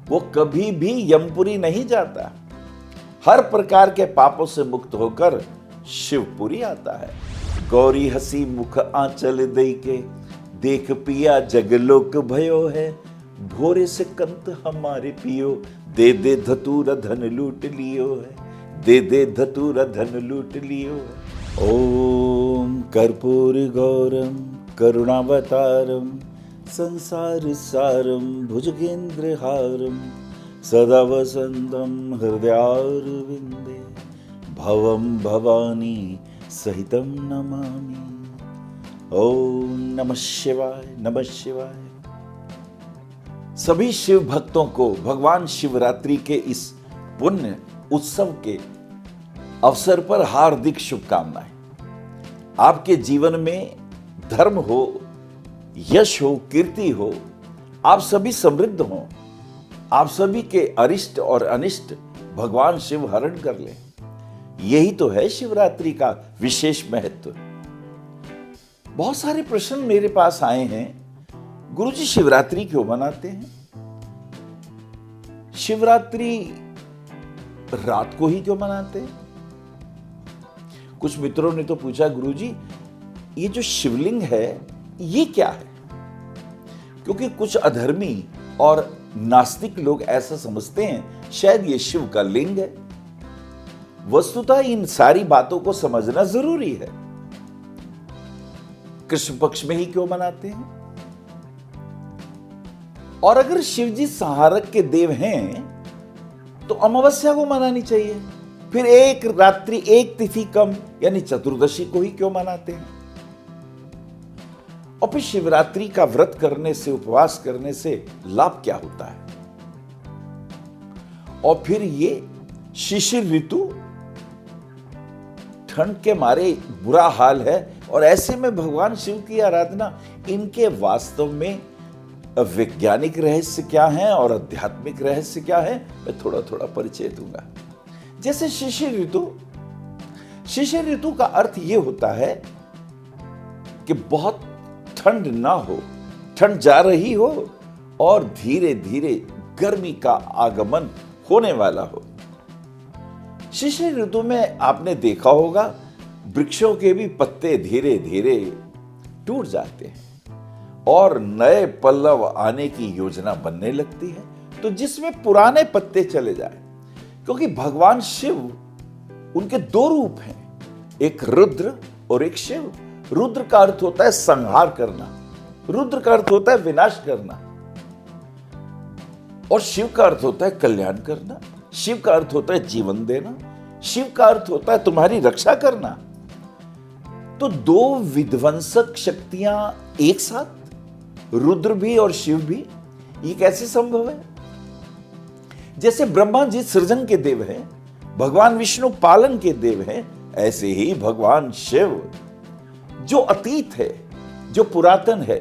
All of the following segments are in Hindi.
वो कभी भी यमपुरी नहीं जाता। हर प्रकार के पापों से मुक्त होकर शिवपुरी आता है। गौरी हसी मुख आंचल दई के, देख पिया जगलोक भयो है। भोरे से कंत हमारे पियो, दे दे धतूरा धन लूट लियो है। दे दे धतूरा धन लूट लियो है। ओम कर्पूर गौरम करुणावतारम संसार सारम भुजगेंद्र हारम सदा वसंतम हृदयारविंदे भवम भवानी सहितम नमामि। ओम नमः शिवाय नमः शिवाय। सभी शिव भक्तों को भगवान शिवरात्रि के इस पुण्य उत्सव के अवसर पर हार्दिक शुभकामनाएं। आपके जीवन में धर्म हो, यश हो, कीर्ति हो, आप सभी समृद्ध हों, आप सभी के अरिष्ट और अनिष्ट भगवान शिव हरण कर लें। यही तो है शिवरात्रि का विशेष महत्व। बहुत सारे प्रश्न मेरे पास आए हैं, गुरुजी शिवरात्रि क्यों मनाते हैं? शिवरात्रि रात को ही क्यों मनाते हैं? कुछ मित्रों ने तो पूछा, गुरुजी ये जो शिवलिंग है ये क्या है? क्योंकि कुछ अधर्मी और नास्तिक लोग ऐसा समझते हैं शायद ये शिव का लिंग है। वस्तुतः इन सारी बातों को समझना जरूरी है। कृष्ण पक्ष में ही क्यों मनाते हैं? और अगर शिव जी संहारक के देव हैं तो अमावस्या को मनानी चाहिए। फिर एक रात्रि एक तिथि कम यानी चतुर्दशी को ही क्यों मनाते हैं? और फिर शिवरात्रि का व्रत करने से, उपवास करने से लाभ क्या होता है? और फिर ये शिशिर ऋतु, ठंड के मारे बुरा हाल है और ऐसे में भगवान शिव की आराधना, इनके वास्तव में वैज्ञानिक रहस्य क्या है और आध्यात्मिक रहस्य क्या है, मैं थोड़ा थोड़ा परिचय दूंगा। जैसे शिशिर ऋतु का अर्थ यह होता है कि बहुत ठंड ना हो, ठंड जा रही हो और धीरे धीरे गर्मी का आगमन होने वाला हो। शिशिर ऋतु में आपने देखा होगा वृक्षों के भी पत्ते धीरे धीरे टूट जाते हैं और नए पल्लव आने की योजना बनने लगती है, तो जिसमें पुराने पत्ते चले जाए। क्योंकि भगवान शिव, उनके दो रूप हैं, एक रुद्र और एक शिव। रुद्र का अर्थ होता है संहार करना, रुद्र का अर्थ होता है विनाश करना, और शिव का अर्थ होता है कल्याण करना। शिव का अर्थ होता है जीवन देना, शिव का अर्थ होता है तुम्हारी रक्षा करना। तो दो विध्वंसक शक्तियां एक साथ, रुद्र भी और शिव भी, ये कैसे संभव है? जैसे ब्रह्मा जी सृजन के देव हैं, भगवान विष्णु पालन के देव हैं, ऐसे ही भगवान शिव जो अतीत है, जो पुरातन है,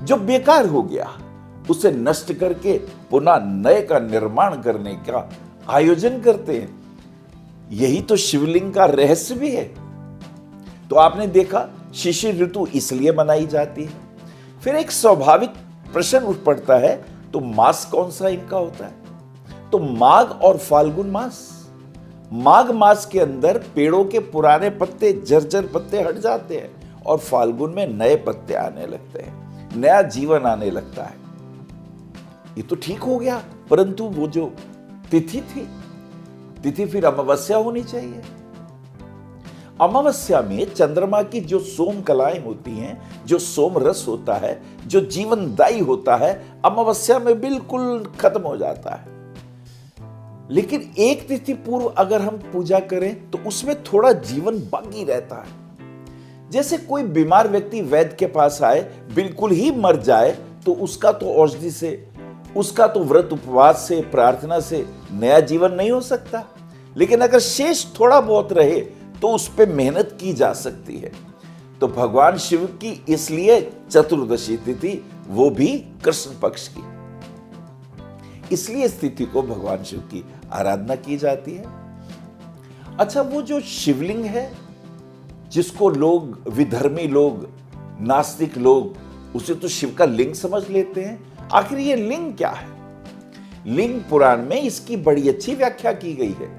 जो बेकार हो गया, उसे नष्ट करके पुनः नए का निर्माण करने का आयोजन करते हैं। यही तो शिवलिंग का रहस्य भी है। तो आपने देखा शिशिर ऋतु इसलिए मनाई जाती है। फिर एक स्वाभाविक प्रश्न उठ पड़ता है, तो मास कौन सा इनका होता है? तो माघ और फाल्गुन मास। माघ मास के अंदर पेड़ों के पुराने पत्ते, जर्जर पत्ते हट जाते हैं और फाल्गुन में नए पत्ते आने लगते हैं, नया जीवन आने लगता है। ये तो ठीक हो गया, परंतु वो जो तिथि थी, तिथि फिर अमावस्या होनी चाहिए। अमावस्या में चंद्रमा की जो सोम कलाएं होती हैं, जो सोम रस होता है, जो जीवनदायी होता है, अमावस्या में बिल्कुल खत्म हो जाता है। लेकिन एक तिथि पूर्व अगर हम पूजा करें तो उसमें थोड़ा जीवन बाकी रहता है। जैसे कोई बीमार व्यक्ति वैद्य के पास आए, बिल्कुल ही मर जाए, तो उसका तो औषधि से, उसका तो व्रत उपवास से, प्रार्थना से नया जीवन नहीं हो सकता। लेकिन अगर शेष थोड़ा बहुत रहे तो उस पर मेहनत की जा सकती है। तो भगवान शिव की इसलिए चतुर्दशी तिथि, वो भी कृष्ण पक्ष की, इसलिए इस तिथि को भगवान शिव की आराधना की जाती है। अच्छा, वो जो शिवलिंग है, जिसको लोग, विधर्मी लोग, नास्तिक लोग, उसे तो शिव का लिंग समझ लेते हैं। आखिर ये लिंग क्या है? लिंग पुराण में इसकी बड़ी अच्छी व्याख्या की गई है।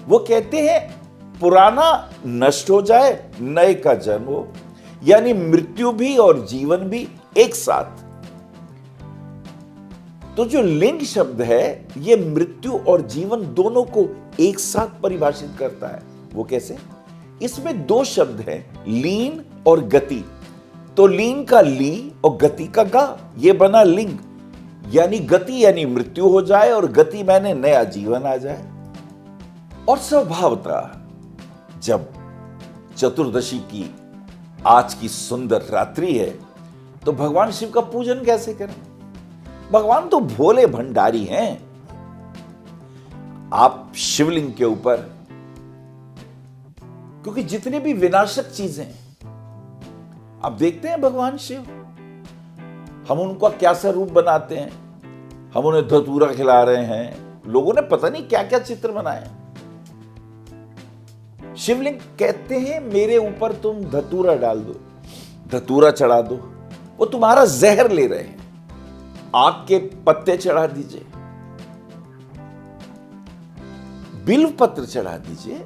वो कहते हैं पुराना नष्ट हो जाए, नए का जन्म हो, यानी मृत्यु भी और जीवन भी एक साथ। तो जो लिंग शब्द है ये मृत्यु और जीवन दोनों को एक साथ परिभाषित करता है। वो कैसे? इसमें दो शब्द हैं, लीन और गति। तो लीन का ली और गति का गा, ये बना लिंग। यानी गति यानी मृत्यु हो जाए और गति मैंने नया जीवन आ जाए। और स्वभावतः जब चतुर्दशी की आज की सुंदर रात्रि है तो भगवान शिव का पूजन कैसे करें? भगवान तो भोले भंडारी हैं। आप शिवलिंग के ऊपर, क्योंकि जितने भी विनाशक चीजें आप देखते हैं भगवान शिव, हम उनका क्या सा रूप बनाते हैं। हम उन्हें धतूरा खिला रहे हैं, लोगों ने पता नहीं क्या क्या चित्र बनाए। शिवलिंग कहते हैं मेरे ऊपर तुम धतूरा डाल दो, धतूरा चढ़ा दो, वो तुम्हारा जहर ले रहे हैं। आग के पत्ते चढ़ा दीजिए, बिल्व पत्र चढ़ा दीजिए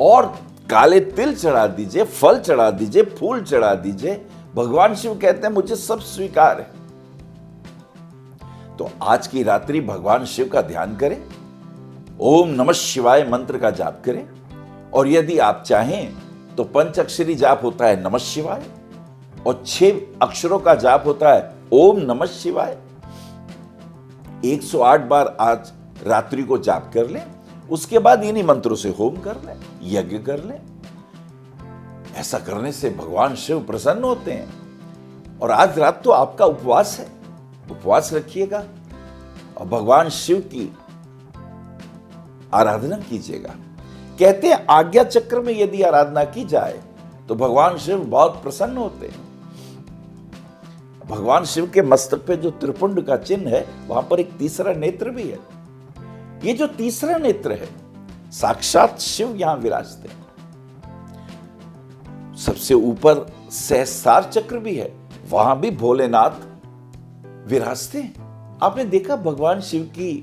और काले तिल चढ़ा दीजिए, फल चढ़ा दीजिए, फूल चढ़ा दीजिए। भगवान शिव कहते हैं मुझे सब स्वीकार है। तो आज की रात्रि भगवान शिव का ध्यान करें, ओम नमः शिवाय मंत्र का जाप करें। और यदि आप चाहें तो पंचाक्षरी जाप होता है नमः शिवाय, और 6 अक्षरों का जाप होता है ओम नमः शिवाय। 108 बार आज रात्रि को जाप कर लें, उसके बाद इन्हीं मंत्रों से होम कर लें, यज्ञ कर लें। ऐसा करने से भगवान शिव प्रसन्न होते हैं। और आज रात तो आपका उपवास है, उपवास रखिएगा और भगवान शिव की आराधना कीजिएगा। कहते हैं आज्ञा चक्र में यदि आराधना की जाए तो भगवान शिव बहुत प्रसन्न होते हैं। भगवान शिव के मस्तक पे जो त्रिपुंड का चिन्ह है वहां पर एक तीसरा नेत्र भी है। ये जो तीसरा नेत्र है साक्षात शिव यहां विराजते हैं। सबसे ऊपर सहस्रार चक्र भी है, वहां भी भोलेनाथ विराजते हैं। आपने देखा भगवान शिव की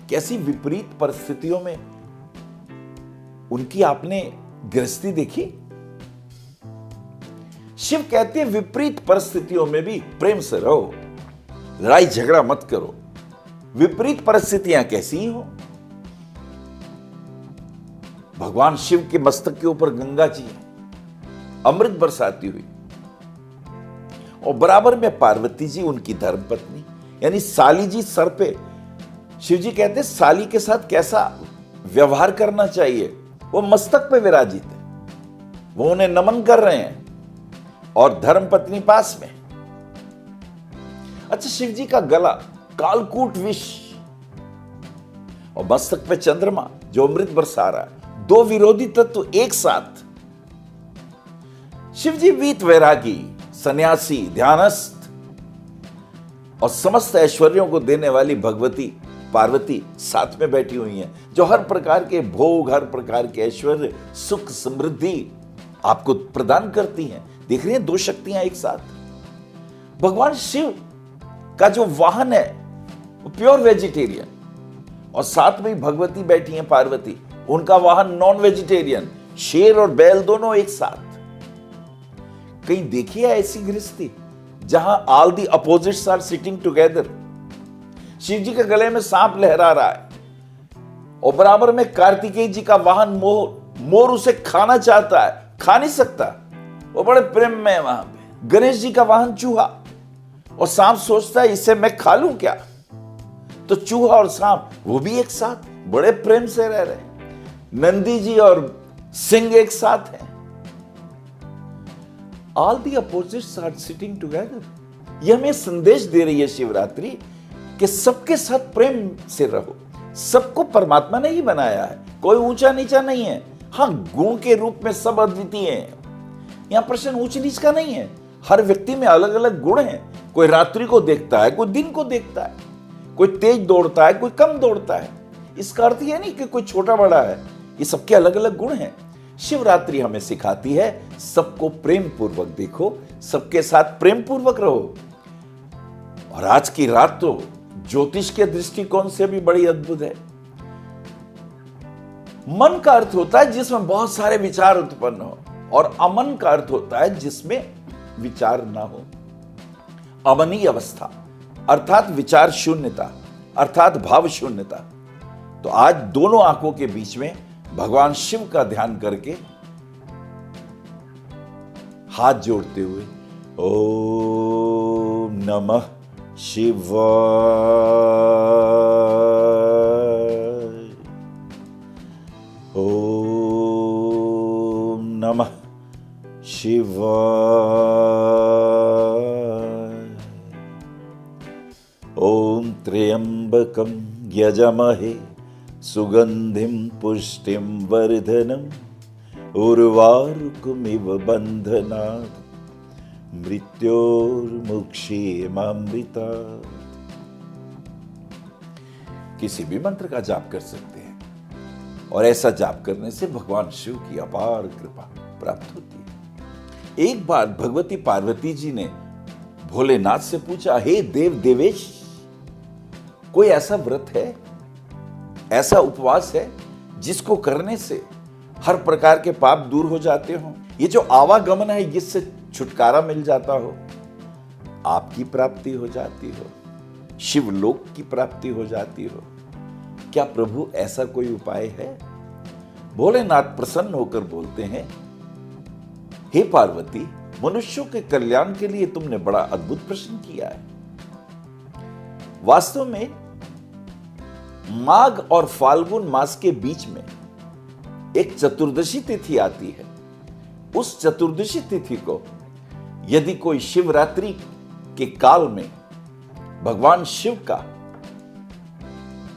कैसी विपरीत परिस्थितियों में उनकी आपने गृहस्थी देखी। शिव कहते हैं विपरीत परिस्थितियों में भी प्रेम से रहो, लड़ाई झगड़ा मत करो। विपरीत परिस्थितियां कैसी हो, भगवान शिव के मस्तक के ऊपर गंगा जी है, अमृत बरसाती हुई, और बराबर में पार्वती जी उनकी धर्मपत्नी यानी साली जी सर पे। शिव जी कहते हैं साली के साथ कैसा व्यवहार करना चाहिए, वो मस्तक पे विराजित है, वो उन्हें नमन कर रहे हैं और धर्मपत्नी पास में। अच्छा, शिव जी का गला कालकूट विष और मस्तक पे चंद्रमा जो अमृत बरसा रहा है, दो विरोधी तत्व एक साथ। शिव जी वीत वैरागी, सन्यासी, ध्यानस्थ और समस्त ऐश्वर्यों को देने वाली भगवती पार्वती साथ में बैठी हुई हैं, जो हर प्रकार के भोग, हर प्रकार के ऐश्वर्य, सुख, समृद्धि आपको प्रदान करती हैं। देख रहे हैं दो शक्तियां एक साथ। भगवान शिव का जो वाहन है वो प्योर वेजिटेरियन, और साथ में भगवती बैठी हैं पार्वती, उनका वाहन नॉन वेजिटेरियन, शेर और बैल दोनों एक साथ। कहीं देखिए ऐसी गृहस्थी जहां all the opposites are sitting together. Shiv ji के गले में सांप लहरा रहा है और बराबर में कार्तिकेय जी का वाहन मोर, मोर उसे खाना चाहता है, खा नहीं सकता, वो बड़े प्रेम में है वहां पे। गणेश जी का वाहन चूहा, और सांप सोचता है इसे मैं खा लूं क्या, तो चूहा और सांप वो भी एक साथ बड़े प्रेम से रह रहे हैं। नंदी जी और सिंह एक साथ हैं। All the opposites are sitting together. यह हमें संदेश दे रही है शिवरात्रि कि सबके साथ प्रेम से रहो। सबको परमात्मा ने ही बनाया है, कोई ऊंचा नीचा नहीं है। हाँ, गुण के रूप में सब अद्वितीय हैं। यहां प्रश्न ऊंच नीच का नहीं है। हर व्यक्ति में अलग अलग गुण हैं। कोई रात्रि को देखता है, कोई दिन को देखता है, कोई तेज दौड़ता है, कोई कम दौड़ता है। इसका अर्थ यह नहीं कि कोई छोटा बड़ा है, ये सबके अलग अलग गुण हैं। शिवरात्रि हमें सिखाती है सबको प्रेम पूर्वक देखो, सबके साथ प्रेम पूर्वक रहो। और आज की रात तो ज्योतिष के दृष्टिकोण से भी बड़ी अद्भुत है। मन का अर्थ होता है जिसमें बहुत सारे विचार उत्पन्न हो, और अमन का अर्थ होता है जिसमें विचार ना हो। अमनी अवस्था अर्थात विचार शून्यता, अर्थात भाव शून्यता। तो आज दोनों आंखों के बीच में भगवान शिव का ध्यान करके हाथ जोड़ते हुए ओम नमः शिवाय, ओम नमः शिवाय, ओम त्र्यंबकं यजमहे सुगंधिं पुष्टिं वर्धनम् उर्वारुकमिव बंधनात् मृत्योर्मुक्षीयमामृतात्। किसी भी मंत्र का जाप कर सकते हैं, और ऐसा जाप करने से भगवान शिव की अपार कृपा प्राप्त होती है। एक बार भगवती पार्वती जी ने भोलेनाथ से पूछा, हे देव देवेश, कोई ऐसा व्रत है, ऐसा उपवास है जिसको करने से हर प्रकार के पाप दूर हो जाते हो, ये जो आवागमन है इससे छुटकारा मिल जाता हो, आपकी प्राप्ति हो जाती हो, शिवलोक की प्राप्ति हो जाती हो, क्या प्रभु ऐसा कोई उपाय है? भोलेनाथ प्रसन्न होकर बोलते हैं, हे पार्वती, मनुष्यों के कल्याण के लिए तुमने बड़ा अद्भुत प्रश्न किया है। वास्तव में माघ और फाल्गुन मास के बीच में एक चतुर्दशी तिथि आती है। उस चतुर्दशी तिथि को यदि कोई शिवरात्रि के काल में भगवान शिव का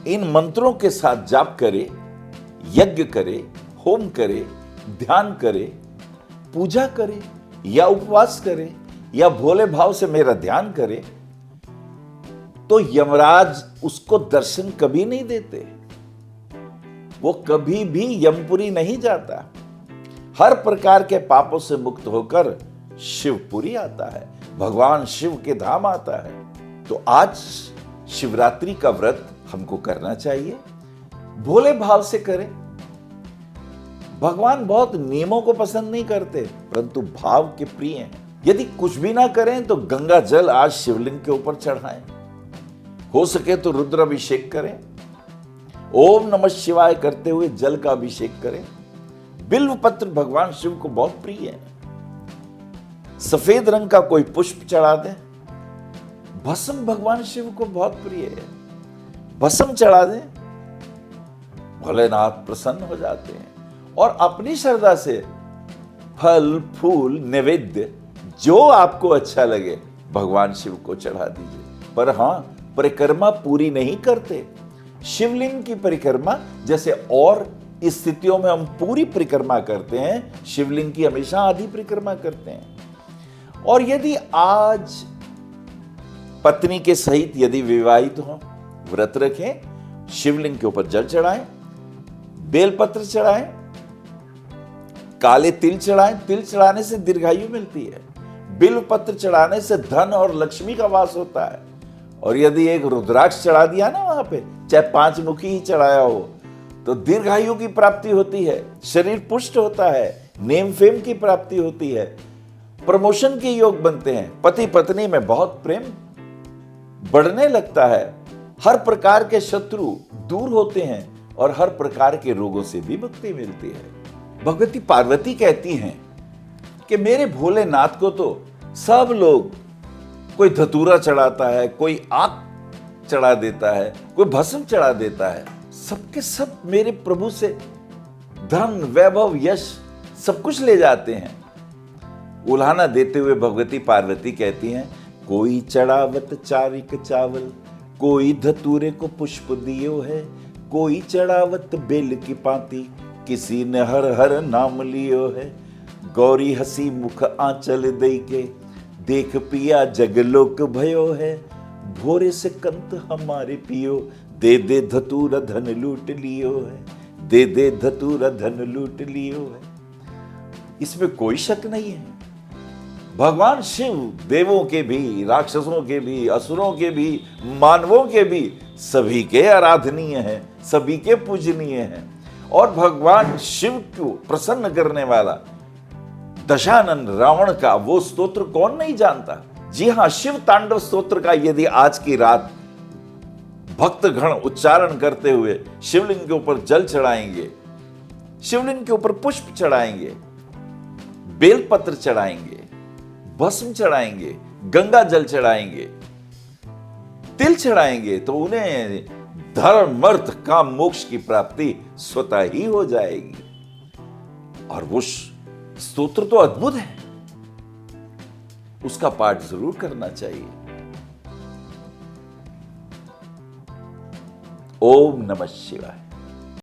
इन मंत्रों के साथ जाप करे, यज्ञ करे, होम करे, ध्यान करे, पूजा करे, या उपवास करे, या भोले भाव से मेरा ध्यान करे, तो यमराज उसको दर्शन कभी नहीं देते, वो कभी भी यमपुरी नहीं जाता। हर प्रकार के पापों से मुक्त होकर शिवपुरी आता है, भगवान शिव के धाम आता है। तो आज शिवरात्रि का व्रत हमको करना चाहिए, भोले भाव से करें। भगवान बहुत नियमों को पसंद नहीं करते, परंतु भाव के प्रिय हैं। यदि कुछ भी ना करें तो गंगा जल आज शिवलिंग के ऊपर चढ़ाएं, हो सके तो रुद्राभिषेक करें, ओम नमः शिवाय करते हुए जल का अभिषेक करें। बिल्व पत्र भगवान शिव को बहुत प्रिय है। सफेद रंग का कोई पुष्प चढ़ा दें। भस्म भगवान शिव को बहुत प्रिय है, भस्म चढ़ा दें, भोलेनाथ प्रसन्न हो जाते हैं। और अपनी श्रद्धा से फल फूल नैवेद्य जो आपको अच्छा लगे भगवान शिव को चढ़ा दीजिए। पर हां, परिक्रमा पूरी नहीं करते। शिवलिंग की परिक्रमा जैसे और स्थितियों में हम पूरी परिक्रमा करते हैं, शिवलिंग की हमेशा आधी परिक्रमा करते हैं। और यदि आज पत्नी के सहित यदि विवाहित हो, व्रत रखें, शिवलिंग के ऊपर जल चढ़ाएं, बेलपत्र चढ़ाएं, काले तिल चढ़ाएं। तिल चढ़ाने से दीर्घायु मिलती है, बिल्व पत्र चढ़ाने से धन और लक्ष्मी का वास होता है। और यदि एक रुद्राक्ष चढ़ा दिया ना वहां पे, चाहे 5 मुखी ही चढ़ाया हो, तो दीर्घायु की प्राप्ति होती है, शरीर पुष्ट होता है, नेम फेम की प्राप्ति होती है, प्रमोशन के योग बनते हैं, पति पत्नी में बहुत प्रेम बढ़ने लगता है, हर प्रकार के शत्रु दूर होते हैं और हर प्रकार के रोगों से भी मुक्ति मिलती है। भगवती पार्वती कहती हैं कि मेरे भोलेनाथ को तो सब लोग, कोई धतूरा चढ़ाता है, कोई आग चढ़ा देता है, कोई भस्म चढ़ा देता है, सबके सब मेरे प्रभु से धन वैभव यश सब कुछ ले जाते हैं। उल्हाना देते हुए भगवती पार्वती कहती हैं, कोई चढ़ावत चारिक चावल, कोई धतूरे को पुष्प दियो है, कोई चढ़ावत बेल की पाती, किसी ने हर हर नाम लियो है। गौरी हसी मुख आंचल दई के, देख पिया जगलोक भयो है, भोरे से कंत हमारे पियो, दे दे धतूरा धन लूट लियो है, दे दे धतूरा धन लूट लियो है। इसमें कोई शक नहीं है। भगवान शिव देवों के भी, राक्षसों के भी, असुरों के भी, मानवों के भी सभी के आराधनीय हैं, सभी के पूजनीय हैं। और भगवान शिव को प्रसन्न करने वाला दशानन रावण का वो स्तोत्र कौन नहीं जानता। जी हां, शिव तांडव स्तोत्र का यदि आज की रात भक्तगण उच्चारण करते हुए शिवलिंग के ऊपर जल चढ़ाएंगे, शिवलिंग के ऊपर पुष्प चढ़ाएंगे, बेलपत्र चढ़ाएंगे, भस्म चढ़ाएंगे, गंगा जल चढ़ाएंगे, तिल चढ़ाएंगे, तो उन्हें धर्म अर्थ काम मोक्ष की प्राप्ति स्वतः ही हो जाएगी। और वो स्तोत्र तो अद्भुत है, उसका पाठ जरूर करना चाहिए। ओम नमः शिवाय।